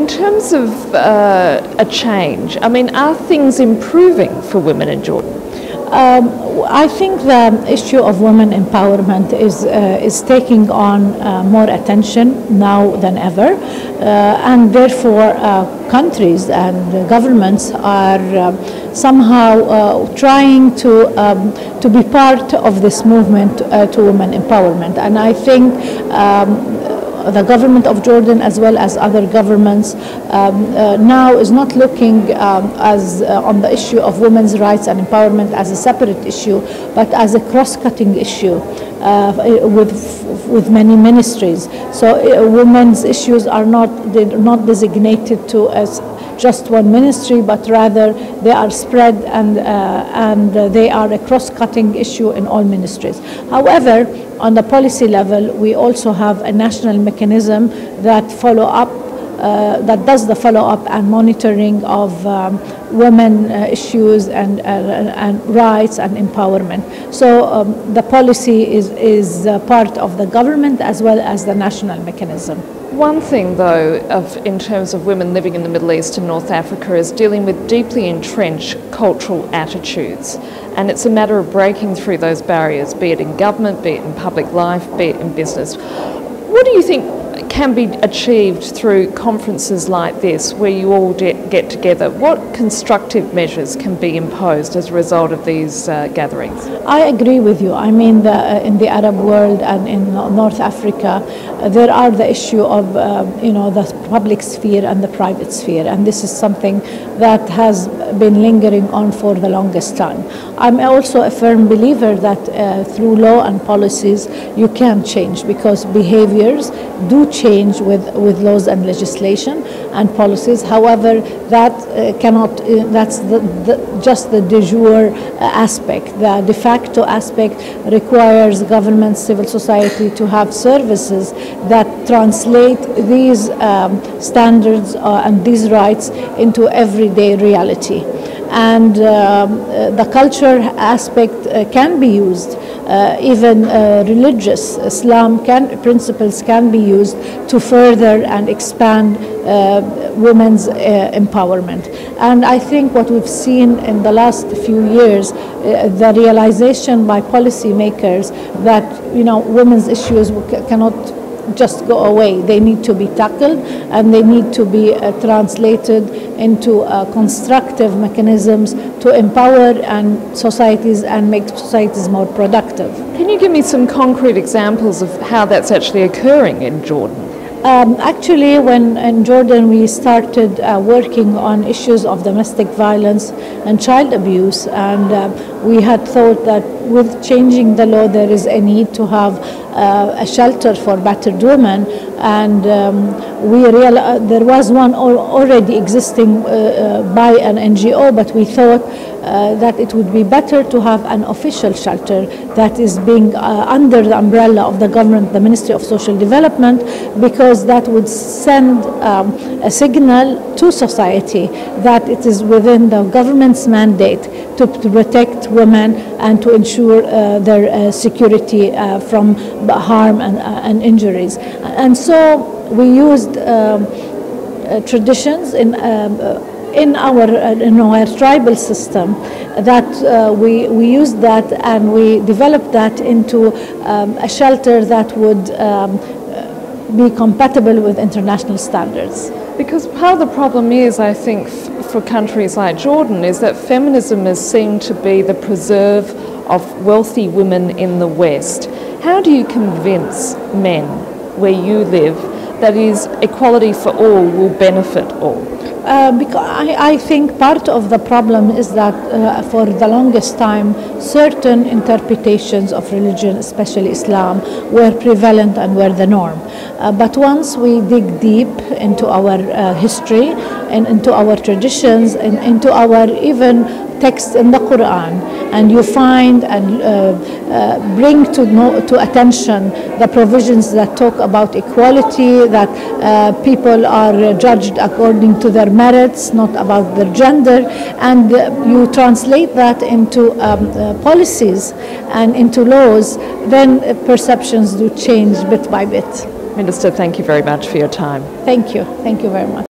terms of a change, I mean, are things improving for women in Jordan? I think the issue of women empowerment is taking on more attention now than ever, and therefore countries and governments are somehow trying to be part of this movement to women empowerment. And I think the government of Jordan, as well as other governments, now is not looking as on the issue of women's rights and empowerment as a separate issue, but as a cross-cutting issue with many ministries. So women's issues are not designated to as just one ministry, but rather they are spread and they are a cross-cutting issue in all ministries. However, on the policy level, we also have a national mechanism that that does the follow-up and monitoring of women issues and rights and empowerment. So the policy is part of the government as well as the national mechanism. One thing, though, in terms of women living in the Middle East and North Africa is dealing with deeply entrenched cultural attitudes. And it's a matter of breaking through those barriers, be it in government, be it in public life, be it in business. What do you think can be achieved through conferences like this, where you all get together? What constructive measures can be imposed as a result of these gatherings? I agree with you. I mean, in the Arab world and in North Africa, there are the issue of the public sphere and the private sphere, and this is something that has been lingering on for the longest time. I'm also a firm believer that through law and policies you can change, because behaviors do change with laws and legislation and policies. However, that that's just the de jure aspect. The de facto aspect requires government, civil society to have services that translate these standards and these rights into everyday reality. And the culture aspect can be used. Even religious Islam principles can be used to further and expand women's empowerment. And I think what we've seen in the last few years, the realization by policymakers that women's issues cannot just go away. They need to be tackled, and they need to be translated into constructive mechanisms to empower societies and make societies more productive. Can you give me some concrete examples of how that's actually occurring in Jordan? Actually, when in Jordan we started working on issues of domestic violence and child abuse, and we had thought that with changing the law there is a need to have a shelter for battered women, and we realized there was one already existing by an NGO, but we thought that it would be better to have an official shelter that is being under the umbrella of the government, the Ministry of Social Development, because that would send a signal to society that it is within the government's mandate to protect women and to ensure their security from harm and injuries. And so we used traditions in our tribal system, that we used that and we developed that into a shelter that would be compatible with international standards. Because part of the problem is, I think, for countries like Jordan, is that feminism is seen to be the preserve of wealthy women in the West. How do you convince men where you live that is equality for all will benefit all? Because I think part of the problem is that for the longest time certain interpretations of religion, especially Islam, were prevalent and were the norm. But once we dig deep into our history and into our traditions and into our even text in the Quran, and you find and bring to attention the provisions that talk about equality, that people are judged according to their merits, not about their gender, and you translate that into policies and into laws, then perceptions do change bit by bit. Minister, thank you very much for your time. Thank you very much.